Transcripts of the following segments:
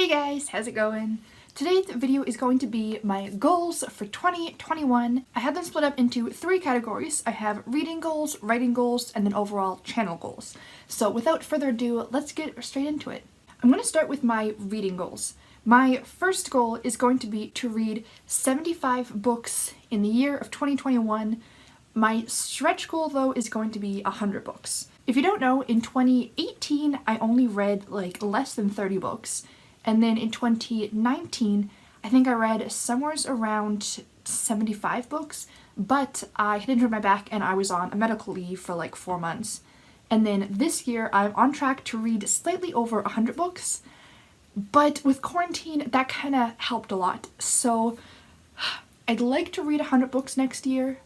Hey guys, how's it going? Today's video is going to be my goals for 2021. I have them split up into 3 categories. I have reading goals, writing goals, and then overall channel goals. So without further ado, let's get straight into it. I'm going to start with my reading goals. My first goal is going to be to read 75 books in the year of 2021. My stretch goal though is going to be 100 books. If you don't know, in 2018 I only read like less than 30 books. And then in 2019, I think I read somewhere around 75 books, but I had injured my back and I was on a medical leave for like 4 months. And then this year, I'm on track to read slightly over 100 books, but with quarantine, that kind of helped a lot. So I'd like to read 100 books next year,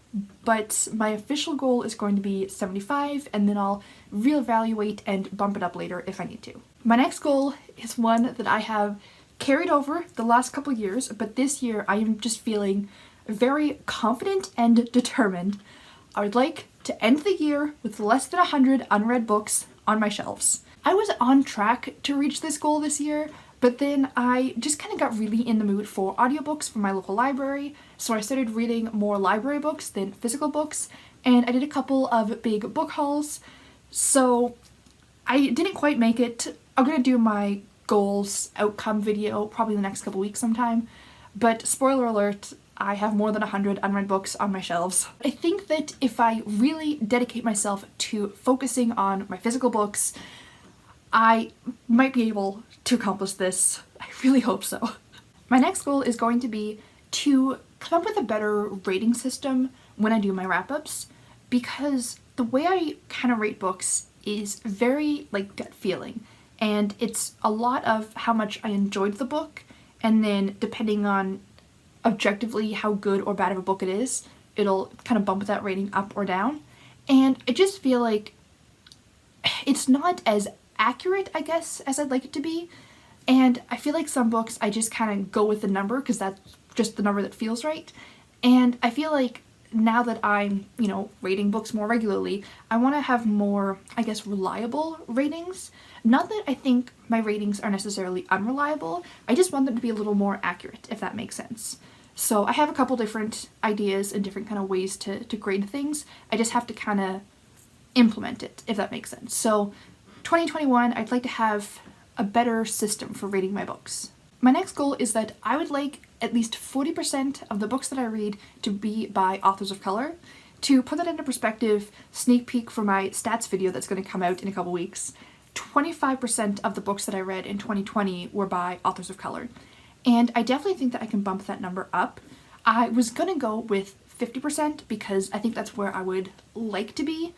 but my official goal is going to be 75, and then I'll reevaluate and bump it up later if I need to. My next goal is one that I have carried over the last couple years, but this year I am just feeling very confident and determined. I would like to end the year with less than 100 unread books on my shelves. I was on track to reach this goal this year, but then I just kind of got really in the mood for audiobooks from my local library, so I started reading more library books than physical books, and I did a couple of big book hauls, so I didn't quite make it. I'm gonna do my goals outcome video probably the next couple weeks sometime, but spoiler alert, I have more than 100 unread books on my shelves. I think that if I really dedicate myself to focusing on my physical books, I might be able to accomplish this. I really hope so. My next goal is going to be to come up with a better rating system when I do my wrap-ups, because the way I kind of rate books is very like gut feeling, and it's a lot of how much I enjoyed the book, and then depending on objectively how good or bad of a book it is, it'll kind of bump that rating up or down. And I just feel like it's not as accurate, I guess, as I'd like it to be. And I feel like some books I just kind of go with the number because that's just the number that feels right. And I feel like now that I'm, rating books more regularly, I want to have more, I guess, reliable ratings. Not that I think my ratings are necessarily unreliable, I just want them to be a little more accurate, if that makes sense. So I have a couple different ideas and different kind of ways to grade things. I just have to kind of implement it, if that makes sense. So 2021, I'd like to have a better system for rating my books. My next goal is that I would like at least 40% of the books that I read to be by authors of color. To put that into perspective, sneak peek for my stats video that's going to come out in a couple weeks, 25% of the books that I read in 2020 were by authors of color. And I definitely think that I can bump that number up. I was going to go with 50% because I think that's where I would like to be.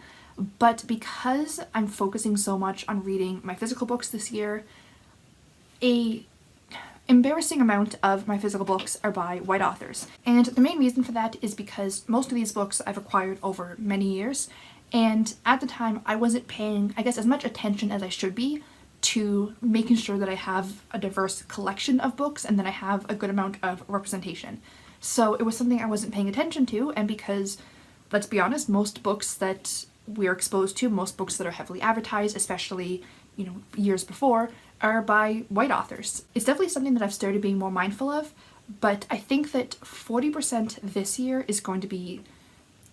But because I'm focusing so much on reading my physical books this year, a embarrassing amount of my physical books are by white authors. And the main reason for that is because most of these books I've acquired over many years, and at the time I wasn't paying, I guess, as much attention as I should be to making sure that I have a diverse collection of books and that I have a good amount of representation. So it was something I wasn't paying attention to, and because, let's be honest, most books that we're exposed to, most books that are heavily advertised, especially, years before, are by white authors. It's definitely something that I've started being more mindful of, but I think that 40% this year is going to be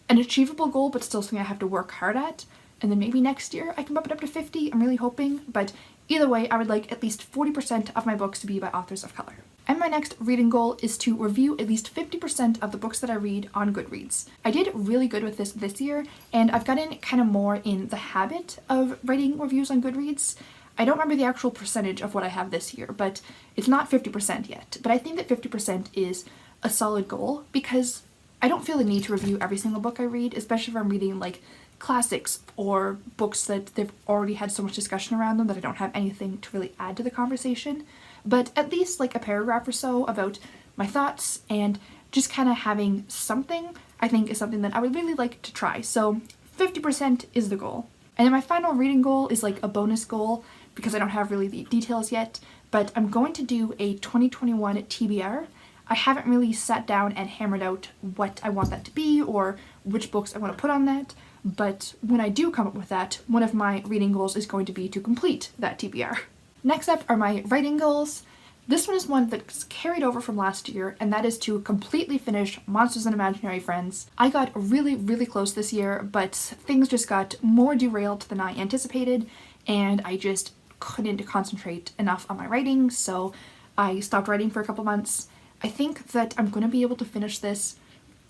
an achievable goal, but still something I have to work hard at. And then maybe next year I can bump it up to 50, I'm really hoping, but either way, I would like at least 40% of my books to be by authors of color. And my next reading goal is to review at least 50% of the books that I read on Goodreads. I did really good with this year, and I've gotten kind of more in the habit of writing reviews on Goodreads. I don't remember the actual percentage of what I have this year, but it's not 50% yet. But I think that 50% is a solid goal because I don't feel the need to review every single book I read, especially if I'm reading like classics or books that they've already had so much discussion around them that I don't have anything to really add to the conversation. But at least like a paragraph or so about my thoughts and just kind of having something, I think, is something that I would really like to try. So 50% is the goal. And then my final reading goal is like a bonus goal because I don't have really the details yet, but I'm going to do a 2021 TBR. I haven't really sat down and hammered out what I want that to be or which books I want to put on that, but when I do come up with that, one of my reading goals is going to be to complete that TBR. Next up are my writing goals. This one is one that's carried over from last year, and that is to completely finish Monsters and Imaginary Friends. I got really close this year, but things just got more derailed than I anticipated, and I just couldn't concentrate enough on my writing, so I stopped writing for a couple months. I think that I'm going to be able to finish this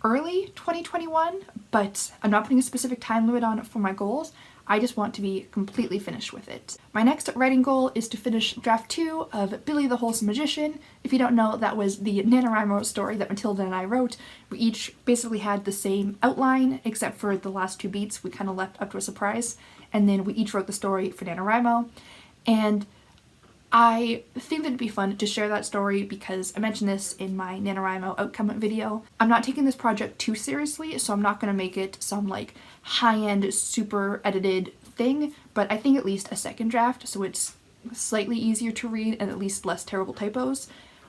early 2021, but I'm not putting a specific time limit on it for my goals. I just want to be completely finished with it. My next writing goal is to finish draft 2 of Billy the Wholesome Magician. If you don't know, that was the NaNoWriMo story that Matilda and I wrote. We each basically had the same outline, except for the last 2 beats we kind of left up to a surprise, and then we each wrote the story for NaNoWriMo. And I think that it'd be fun to share that story because I mentioned this in my NaNoWriMo outcome video. I'm not taking this project too seriously, so I'm not going to make it some like high-end, super edited thing, but I think at least a second draft, so it's slightly easier to read and at least less terrible typos.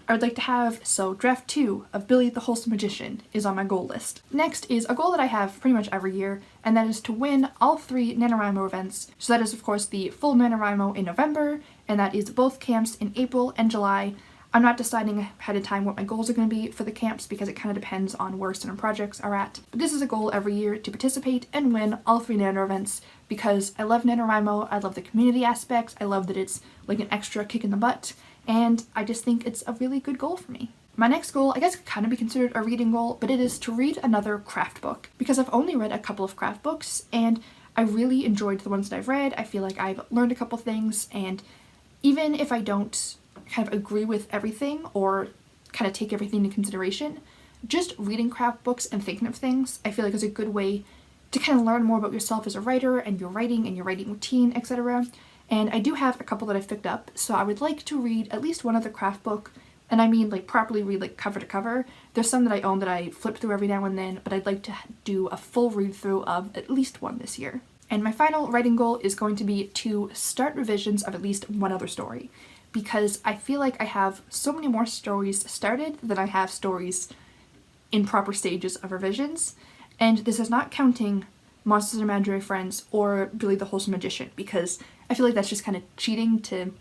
I would like to have, so draft 2 of Billy the Wholesome Magician is on my goal list. Next is a goal that I have pretty much every year, and that is to win all 3 NaNoWriMo events. So that is of course the full NaNoWriMo in November, and that is both camps in April and July. I'm not deciding ahead of time what my goals are going to be for the camps because it kind of depends on where certain projects are at. But this is a goal every year to participate and win all 3 Nano events because I love NaNoWriMo, I love the community aspects, I love that it's like an extra kick in the butt, and I just think it's a really good goal for me. My next goal, I guess, could kind of be considered a reading goal, but it is to read another craft book because I've only read a couple of craft books and I really enjoyed the ones that I've read. I feel like I've learned a couple things, and even if I don't kind of agree with everything or kind of take everything into consideration, just reading craft books and thinking of things I feel like is a good way to kind of learn more about yourself as a writer and your writing routine, etc. And I do have a couple that I've picked up, so I would like to read at least one other craft book, and I mean like properly read like cover to cover. There's some that I own that I flip through every now and then, but I'd like to do a full read through of at least one this year. And my final writing goal is going to be to start revisions of at least one other story, because I feel like I have so many more stories started than I have stories in proper stages of revisions, and this is not counting Monsters and Imaginary Friends or Billy the Wholesome Magician, because I feel like that's just kind of cheating to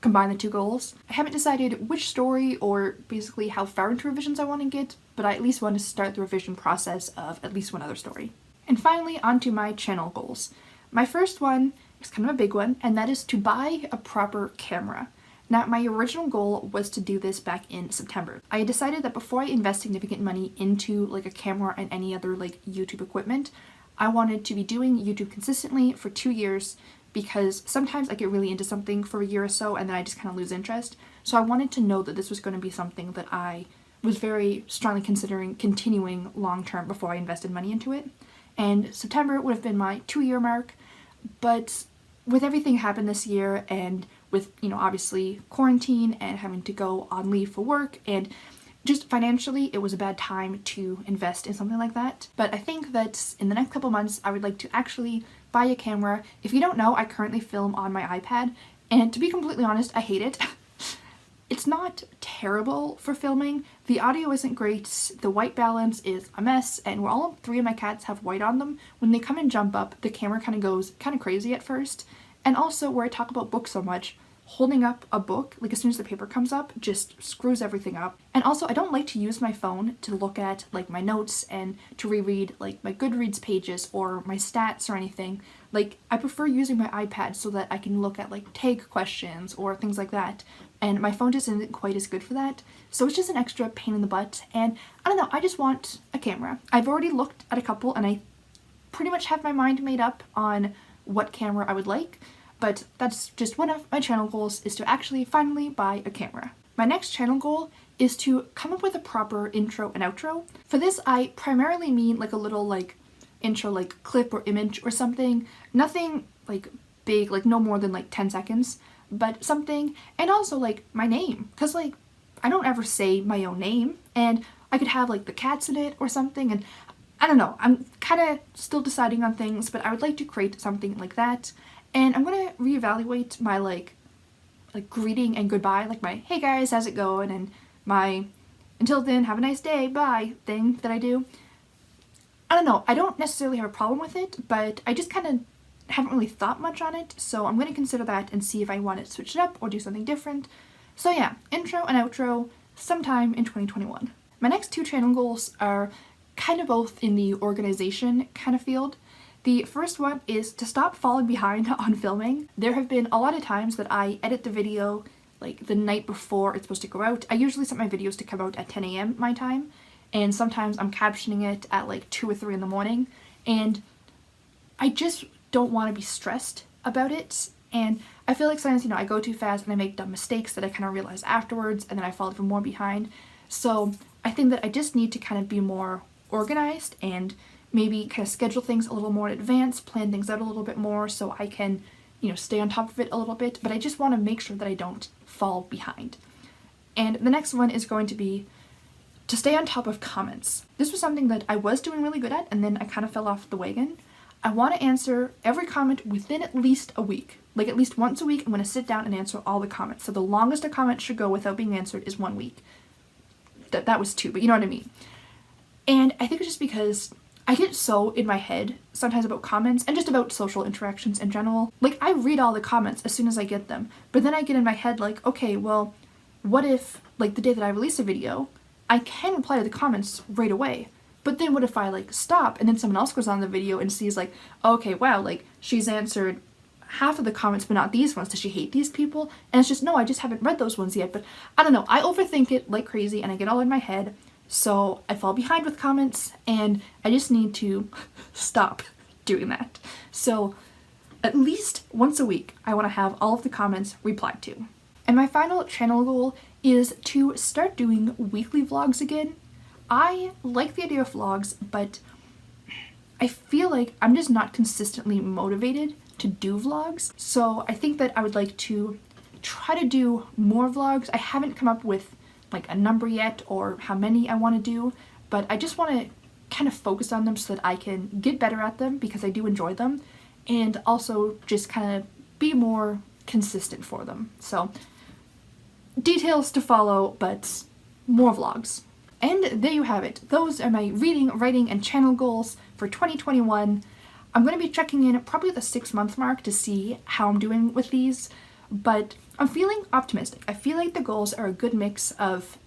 combine the 2 goals. I haven't decided which story or basically how far into revisions I want to get, but I at least want to start the revision process of at least one other story. And finally, onto my channel goals. My first one is kind of a big one, and that is to buy a proper camera. Now, my original goal was to do this back in September. I had decided that before I invest significant money into like a camera and any other like YouTube equipment, I wanted to be doing YouTube consistently for 2 years, because sometimes I get really into something for a year or so and then I just kind of lose interest. So I wanted to know that this was going to be something that I was very strongly considering continuing long term before I invested money into it. And September would have been my 2-year mark, but with everything happened this year and with, you know, obviously quarantine and having to go on leave for work and just financially, it was a bad time to invest in something like that. But I think that in the next couple months, I would like to actually buy a camera. If you don't know, I currently film on my iPad, and to be completely honest, I hate it. It's not terrible for filming. The audio isn't great, the white balance is a mess, and where all 3 of my cats have white on them, when they come and jump up, the camera kind of goes kind of crazy at first. And also, where I talk about books so much, holding up a book, like as soon as the paper comes up, just screws everything up. And also, I don't like to use my phone to look at like my notes and to reread like my Goodreads pages or my stats or anything. Like, I prefer using my iPad so that I can look at like tag questions or things like that. And my phone just isn't quite as good for that. So it's just an extra pain in the butt. And I don't know, I just want a camera. I've already looked at a couple and I pretty much have my mind made up on what camera I would like. But that's just one of my channel goals, is to actually finally buy a camera. My next channel goal is to come up with a proper intro and outro. For this, I primarily mean like a little like intro like clip or image or something. Nothing like big, like no more than like 10 seconds, but something. And also like my name, because like I don't ever say my own name, and I could have like the cats in it or something, and I don't know, I'm kind of still deciding on things, but I would like to create something like that. And I'm gonna reevaluate my like greeting and goodbye, like my hey guys, how's it going, and my until then, have a nice day, bye thing that I do. I don't know, I don't necessarily have a problem with it, but I just kind of haven't really thought much on it, so I'm gonna consider that and see if I want to switch it up or do something different. So yeah, intro and outro sometime in 2021. My next two channel goals are kind of both in the organization kind of field. The first one is to stop falling behind on filming. There have been a lot of times that I edit the video like the night before it's supposed to go out. I usually set my videos to come out at 10 a.m. my time, and sometimes I'm captioning it at like 2 or 3 in the morning, and I just don't want to be stressed about it. And I feel like sometimes, I go too fast and I make dumb mistakes that I kind of realize afterwards, and then I fall even more behind. So I think that I just need to kind of be more organized and maybe kind of schedule things a little more in advance, plan things out a little bit more so I can, stay on top of it a little bit. But I just want to make sure that I don't fall behind. And the next one is going to be to stay on top of comments. This was something that I was doing really good at, and then I kind of fell off the wagon. I want to answer every comment within at least a week. Like at least once a week, I'm going to sit down and answer all the comments. So the longest a comment should go without being answered is 1 week. That was 2, but you know what I mean. And I think it's just because I get so in my head sometimes about comments and just about social interactions in general. Like, I read all the comments as soon as I get them, but then I get in my head like, okay, well, what if, like, the day that I release a video, I can reply to the comments right away, but then what if I, like, stop and then someone else goes on the video and sees, like, okay, wow, like, she's answered half of the comments but not these ones. Does she hate these people? And it's just, no, I just haven't read those ones yet. But I don't know, I overthink it like crazy and I get all in my head. So I fall behind with comments, and I just need to stop doing that. So at least once a week, I want to have all of the comments replied to. And my final channel goal is to start doing weekly vlogs again. I like the idea of vlogs, but I feel like I'm just not consistently motivated to do vlogs. So I think that I would like to try to do more vlogs. I haven't come up with like a number yet or how many I want to do, but I just want to kind of focus on them so that I can get better at them because I do enjoy them, and also just kind of be more consistent for them. So details to follow, but more vlogs. And there you have it. Those are my reading, writing, and channel goals for 2021. I'm going to be checking in at probably the 6-month mark to see how I'm doing with these, but I'm feeling optimistic. I feel like the goals are a good mix of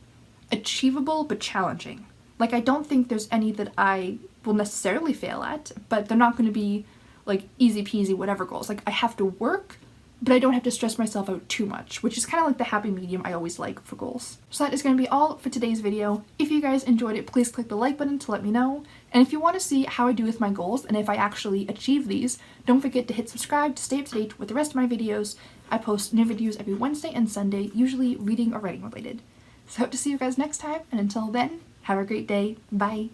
achievable but challenging. Like, I don't think there's any that I will necessarily fail at, but they're not going to be like easy peasy whatever goals. Like, I have to work, but I don't have to stress myself out too much, which is kind of like the happy medium I always like for goals. So that is going to be all for today's video. If you guys enjoyed it, please click the like button to let me know. And if you want to see how I do with my goals and if I actually achieve these, don't forget to hit subscribe to stay up to date with the rest of my videos. I post new videos every Wednesday and Sunday, usually reading or writing related. So I hope to see you guys next time, and until then, have a great day. Bye!